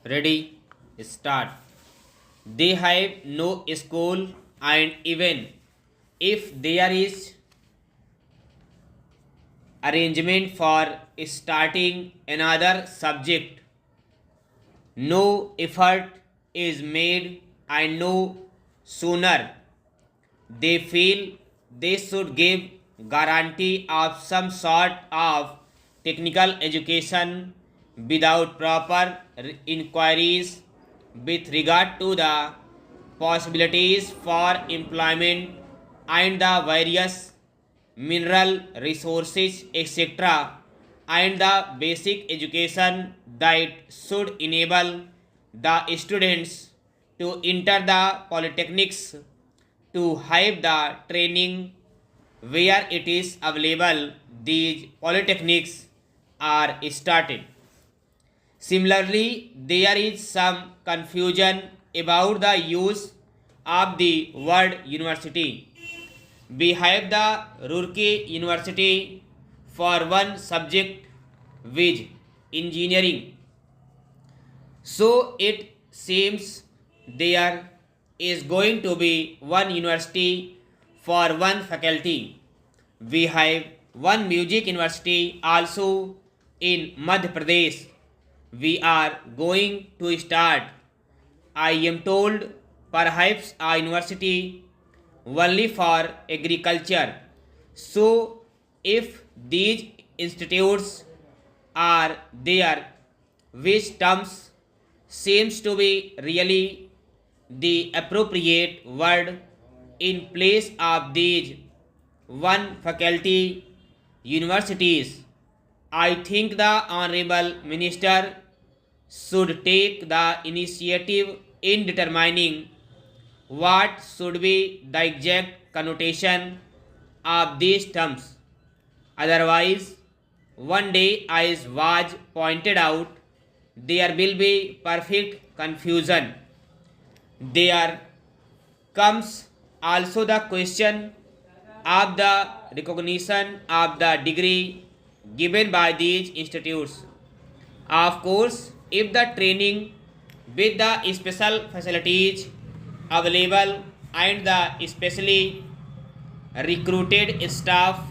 Ready? Start. They have no school, and even if there is arrangement for starting another subject, no effort is made, and no sooner they feel they should give guarantee of some sort of technical education without proper inquiries with regard to the possibilities for employment and the various mineral resources etc., and the basic education that should enable the students to enter the polytechnics to have the training where it is available. These polytechnics are started. Similarly, there is some confusion about the use of the word university. We have the Roorkee University for one subject which engineering. So it seems there is going to be one university for one faculty. We have one music university also in Madhya Pradesh. We are going to start, I am told, perhaps a university only for agriculture. So, if these institutes are there, which terms seems to be really the appropriate word in place of these one faculty universities, I think the Honorable Minister should take the initiative in determining what should be the exact connotation of these terms. Otherwise, one day, as was pointed out, there will be perfect confusion. There comes also the question of the recognition of the degree given by these institutes. Of course, if the training with the special facilities available and the specially recruited staff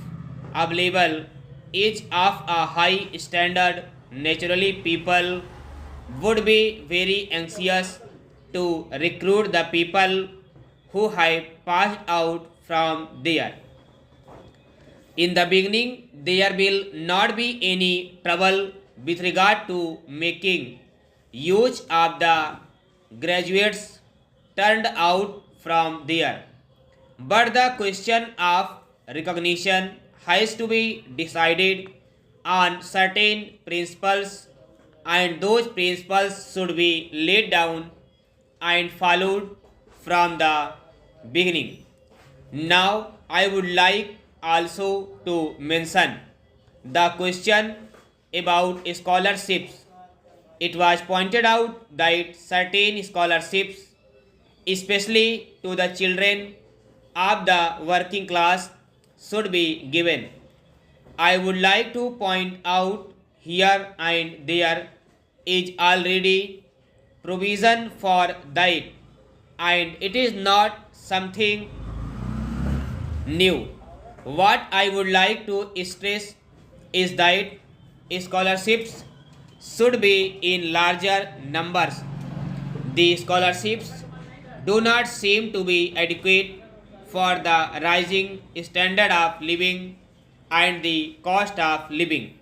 available is of a high standard, naturally people would be very anxious to recruit the people who have passed out from there. In the beginning, there will not be any trouble with regard to making use of the graduates turned out from there. But the question of recognition has to be decided on certain principles, and those principles should be laid down and followed from the beginning. Now, I would like also to mention the question about scholarships. It was pointed out that certain scholarships, especially to the children of the working class, should be given. I would like to point out here and there is already provision for that, and it is not something new. What I would like to stress is that scholarships should be in larger numbers. The scholarships do not seem to be adequate for the rising standard of living and the cost of living.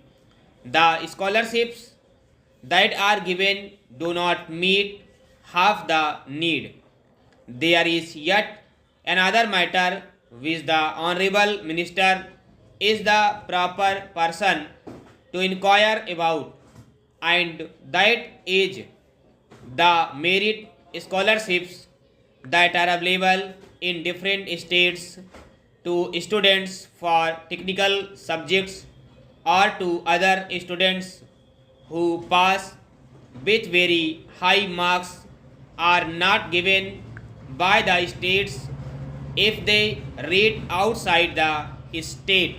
The scholarships that are given do not meet half the need. There is yet another matter which the Honorable Minister is the proper person to inquire about, and that is the merit scholarships that are available in different states to students for technical subjects or to other students who pass with very high marks are not given by the states if they read outside the state.